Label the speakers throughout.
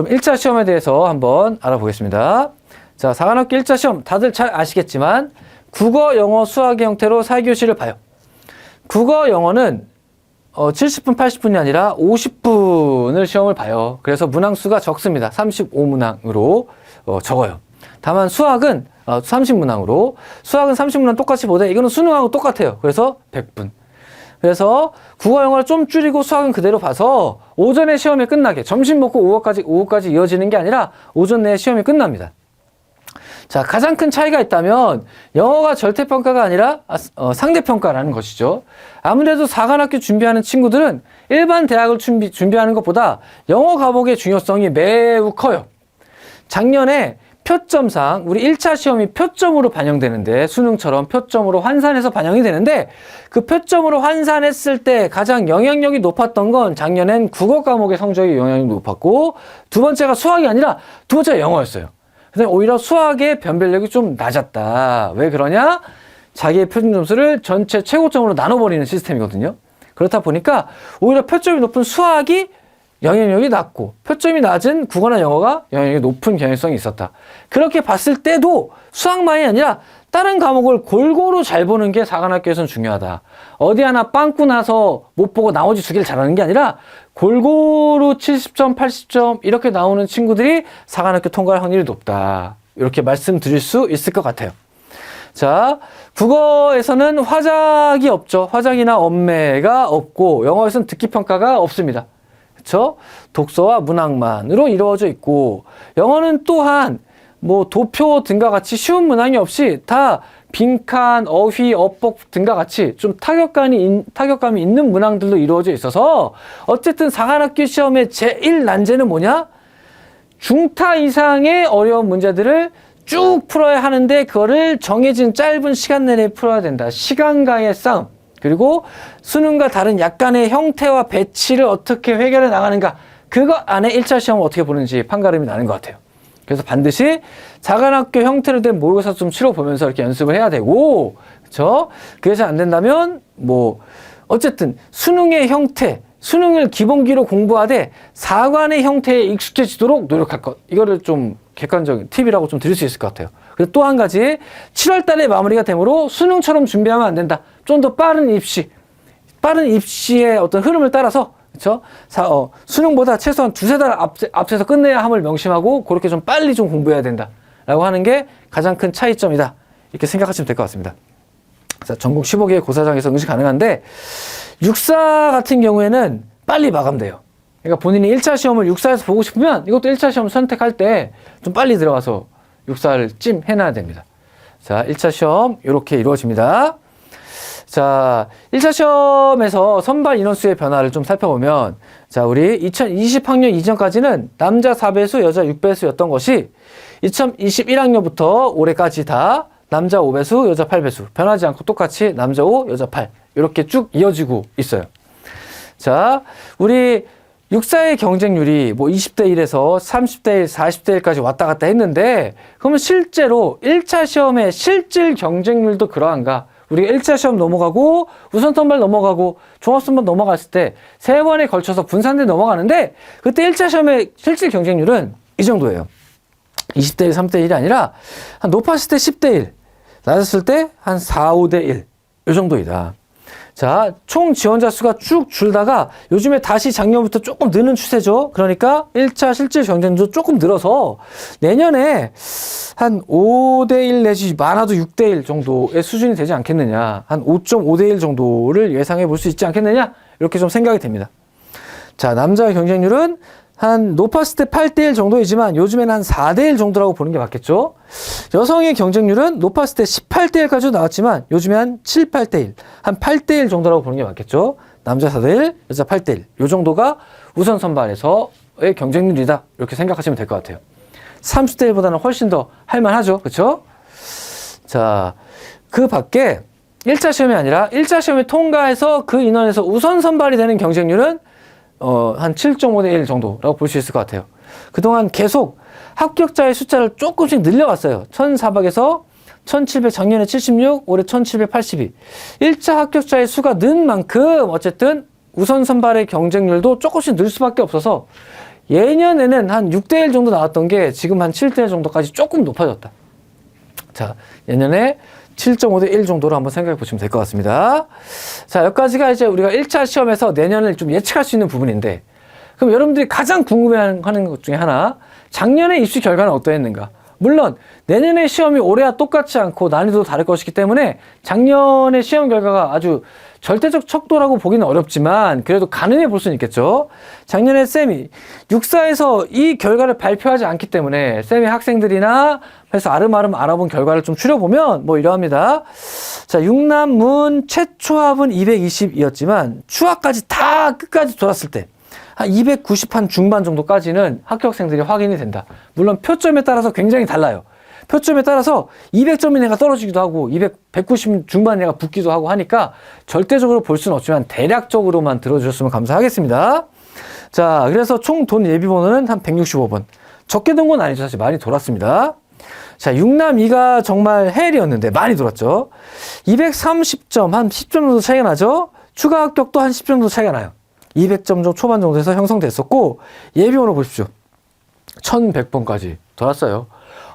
Speaker 1: 그럼 1차 시험에 대해서 한번 알아보겠습니다. 자, 4학기 1차 시험 다들 잘 아시겠지만 국어, 영어, 수학의 형태로 4교시를 봐요. 국어, 영어는 70분, 80분이 아니라 50분을 시험을 봐요. 그래서 문항수가 적습니다. 35문항으로 적어요. 다만 수학은 30문항으로, 수학은 30문항 똑같이 보되 이거는 수능하고 똑같아요. 그래서 100분. 그래서 국어, 영어를 좀 줄이고 수학은 그대로 봐서 오전에 시험이 끝나게, 점심 먹고 오후까지 이어지는 게 아니라 오전 내에 시험이 끝납니다. 자, 가장 큰 차이가 있다면 영어가 절대평가가 아니라 상대평가라는 것이죠. 아무래도 4관학교 준비하는 친구들은 일반 대학을 준비하는 것보다 영어 과목의 중요성이 매우 커요. 작년에 표점상 우리 1차 시험이 표점으로 반영되는데, 수능처럼 표점으로 환산해서 반영이 되는데, 그 표점으로 환산했을 때 가장 영향력이 높았던 건 작년엔 국어 과목의 성적이 영향력이 높았고, 두 번째가 수학이 아니라 두 번째가 영어였어요. 근데 오히려 수학의 변별력이 좀 낮았다. 왜 그러냐? 자기의 표준 점수를 전체 최고점으로 나눠버리는 시스템이거든요. 그렇다 보니까 오히려 표점이 높은 수학이 영향력이 낮고, 표점이 낮은 국어나 영어가 영향력이 높은 경향성이 있었다. 그렇게 봤을 때도 수학만이 아니라 다른 과목을 골고루 잘 보는 게 4관학교에서는 중요하다. 어디 하나 빵꾸 나서 못 보고 나머지 두 개를 잘하는 게 아니라 골고루 70점, 80점 이렇게 나오는 친구들이 4관학교 통과할 확률이 높다. 이렇게 말씀드릴 수 있을 것 같아요. 자, 국어에서는 화작이 없죠. 화작이나 엄매가 없고, 영어에서는 듣기평가가 없습니다. 그쵸? 독서와 문학만으로 이루어져 있고, 영어는 또한 뭐 도표 등과 같이 쉬운 문항이 없이 다 빈칸, 어휘, 어법 등과 같이 좀 타격감이 있는 문항들로 이루어져 있어서, 어쨌든 4관학교 시험의 제일 난제는 뭐냐? 중타 이상의 어려운 문제들을 쭉 풀어야 하는데, 그거를 정해진 짧은 시간 내에 풀어야 된다. 시간과의 싸움. 그리고 수능과 다른 약간의 형태와 배치를 어떻게 해결해 나가는가, 그거 안에 1차 시험을 어떻게 보는지 판가름이 나는 것 같아요. 그래서 반드시 4관학교 형태로 된 모의고사 좀 치러보면서 이렇게 연습을 해야 되고, 그쵸? 그래서 안 된다면 어쨌든 수능의 형태, 수능을 기본기로 공부하되 4관의 형태에 익숙해지도록 노력할 것, 이거를 좀 객관적인 팁이라고 좀 드릴 수 있을 것 같아요. 그리고 또 한 가지, 7월 달에 마무리가 되므로 수능처럼 준비하면 안 된다. 좀 더 빠른 입시의 어떤 흐름을 따라서, 그쵸? 수능보다 최소한 두세 달 앞서서 끝내야 함을 명심하고, 그렇게 좀 빨리 좀 공부해야 된다. 라고 하는 게 가장 큰 차이점이다. 이렇게 생각하시면 될 것 같습니다. 자, 전국 15개의 고사장에서 응시 가능한데, 육사 같은 경우에는 빨리 마감돼요. 그러니까 본인이 1차 시험을 육사에서 보고 싶으면 이것도 1차 시험 선택할 때 좀 빨리 들어가서 육사를 해놔야 됩니다. 자, 1차 시험 이렇게 이루어집니다. 자, 1차 시험에서 선발 인원수의 변화를 좀 살펴보면, 자, 우리 2020학년 이전까지는 남자 4배수, 여자 6배수였던 것이 2021학년부터 올해까지 다 남자 5배수, 여자 8배수, 변하지 않고 똑같이 남자 5, 여자 8 이렇게 쭉 이어지고 있어요. 자, 우리 육사의 경쟁률이 20대 1에서 30대 1, 40대 1까지 왔다 갔다 했는데, 그러면 실제로 1차 시험의 실질 경쟁률도 그러한가? 우리가 1차 시험 넘어가고 우선 선발 넘어가고 종합 선발 넘어갔을 때 세 번에 걸쳐서 분산대 넘어가는데, 그때 1차 시험의 실질 경쟁률은 이 정도예요. 20대 1, 3대 1이 아니라 한 높았을 때 10대 1, 낮았을 때 한 4, 5대 1 이 정도이다. 자, 총 지원자 수가 쭉 줄다가 요즘에 다시 작년부터 조금 느는 추세죠. 그러니까 1차 실질 경쟁도 조금 늘어서 내년에 한 5대1 내지 많아도 6대1 정도의 수준이 되지 않겠느냐. 한 5.5대1 정도를 예상해 볼 수 있지 않겠느냐. 이렇게 좀 생각이 됩니다. 자, 남자의 경쟁률은 한 높았을 때 8대1 정도이지만 요즘에는 한 4대1 정도라고 보는 게 맞겠죠. 여성의 경쟁률은 높았을 때 18대1까지도 나왔지만 요즘에 한 7, 8대1, 한 8대1 정도라고 보는 게 맞겠죠. 남자 4대1, 여자 8대1. 요 정도가 우선 선발에서의 경쟁률이다. 이렇게 생각하시면 될 것 같아요. 30대1보다는 훨씬 더 할만하죠. 그쵸? 자, 그 밖에 1차 시험이 아니라 1차 시험에 통과해서 그 인원에서 우선 선발이 되는 경쟁률은 한 7.5대 1 정도라고 볼 수 있을 것 같아요. 그동안 계속 합격자의 숫자를 조금씩 늘려왔어요. 1400에서 1700, 작년에 76, 올해 1782. 1차 합격자의 수가 는 만큼 어쨌든 우선 선발의 경쟁률도 조금씩 늘 수밖에 없어서 예년에는 한 6대1 정도 나왔던 게 지금 한 7대1 정도까지 조금 높아졌다. 자, 예년에 7.5대 1 정도로 한번 생각해 보시면 될 것 같습니다. 자, 여기까지가 이제 우리가 1차 시험에서 내년을 좀 예측할 수 있는 부분인데, 그럼 여러분들이 가장 궁금해하는 것 중에 하나, 작년의 입시 결과는 어떠했는가? 물론 내년의 시험이 올해와 똑같지 않고 난이도도 다를 것이기 때문에 작년의 시험 결과가 아주 절대적 척도라고 보기는 어렵지만 그래도 가늠해 볼 수는 있겠죠. 작년에 쌤이 육사에서 이 결과를 발표하지 않기 때문에 쌤이 학생들이나 해서 아름아름 알아본 결과를 좀 추려보면 뭐 이러합니다. 자, 육남문 최초합은 220이었지만 추합까지 다 끝까지 돌았을 때 한 290한 중반 정도까지는 합격생들이 확인이 된다. 물론 표점에 따라서 굉장히 달라요. 표점에 따라서 200점인 애가 떨어지기도 하고 190 중반 애가 붙기도 하고 하니까 절대적으로 볼 수는 없지만 대략적으로만 들어주셨으면 감사하겠습니다. 자, 그래서 총 돈 예비번호는 한 165번. 적게 돈 건 아니죠. 사실 많이 돌았습니다. 자, 6남2가 정말 헬이었는데 많이 돌았죠. 230점, 한 10점 정도 차이가 나죠. 추가 합격도 한 10점 정도 차이가 나요. 200점 정도 초반 정도에서 형성됐었고, 예비번호 보십시오. 1100번까지 돌았어요.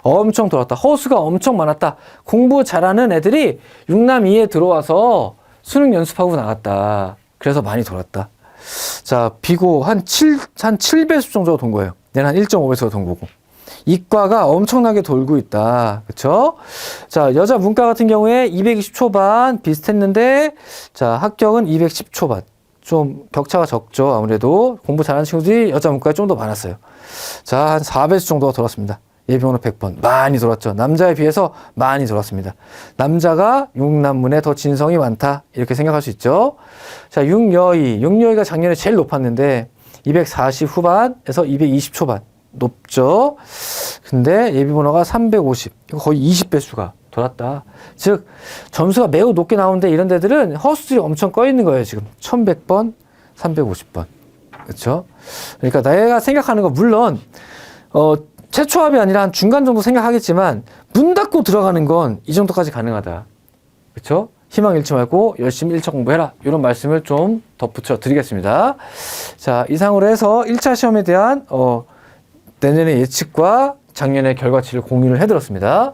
Speaker 1: 엄청 돌았다. 허수가 엄청 많았다. 공부 잘하는 애들이 6남2에 들어와서 수능 연습하고 나갔다. 그래서 많이 돌았다. 자, 비고 한 7배수 정도가 돈 거예요. 얘는 한 1.5배수가 돈 거고. 이과가 엄청나게 돌고 있다. 그쵸? 자, 여자 문과 같은 경우에 220 초반 비슷했는데, 자, 합격은 210 초반. 좀 격차가 적죠. 아무래도 공부 잘하는 친구들이 여자 문과에 좀 더 많았어요. 자, 한 4배수 정도가 돌았습니다. 예비번호 100번. 많이 돌았죠. 남자에 비해서 많이 돌았습니다. 남자가 6남문에 더 진성이 많다. 이렇게 생각할 수 있죠. 자, 6여의. 6여의가 작년에 제일 높았는데 240 후반에서 220 초반. 높죠. 근데 예비번호가 350. 이거 거의 20배수가 돌았다. 즉, 점수가 매우 높게 나오는데 이런 데들은 허수들이 엄청 꺼 있는 거예요. 지금 1100번, 350번. 그렇죠? 그러니까 내가 생각하는 거 물론 최초합이 아니라 한 중간 정도 생각하겠지만 문 닫고 들어가는 건 이 정도까지 가능하다. 그렇죠? 희망 잃지 말고 열심히 1차 공부해라. 이런 말씀을 좀 덧붙여 드리겠습니다. 자, 이상으로 해서 1차 시험에 대한 내년의 예측과 작년의 결과치를 공유를 해드렸습니다.